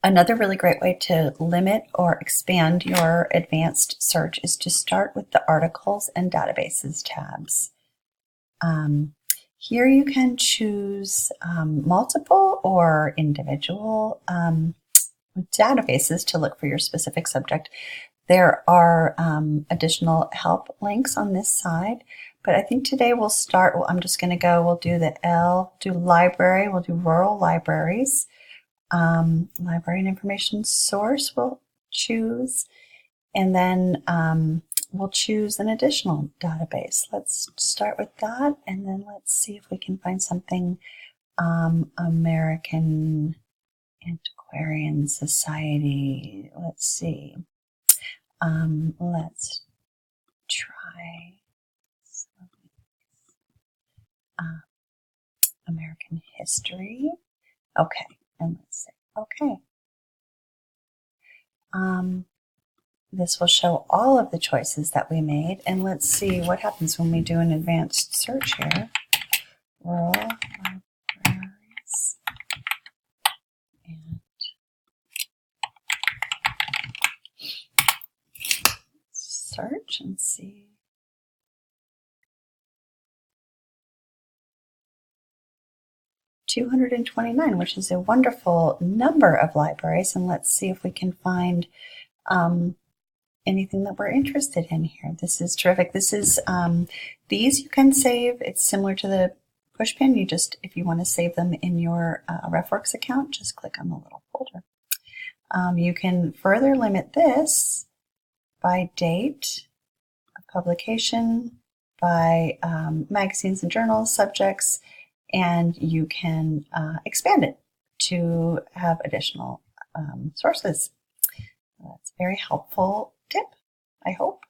Another really great way to limit or expand your advanced search is to start with the articles and databases tabs. Here you can choose multiple or individual databases to look for your specific subject. There are additional help links on this side, but I think today we'll start, I'm just going to go, we'll do the do library, we'll do rural libraries. Library and information source we'll choose, and then we'll choose an additional database. Let's start with that, and then let's see if we can find something American Antiquarian Society. Let's see. Let's try American history. Okay, and let's say okay. This will show all of the choices that we made, and let's see what happens when we do an advanced search here. Rural libraries and search and see. $229, which is a wonderful number of libraries, and let's see if we can find anything that we're interested in here. This is terrific. This is these you can save. It's similar to the Pushpin. You just, if you want to save them in your RefWorks account, just click on the little folder. You can further limit this by date of publication, by magazines and journals, subjects, and you can expand it to have additional sources. That's a very helpful tip, I hope.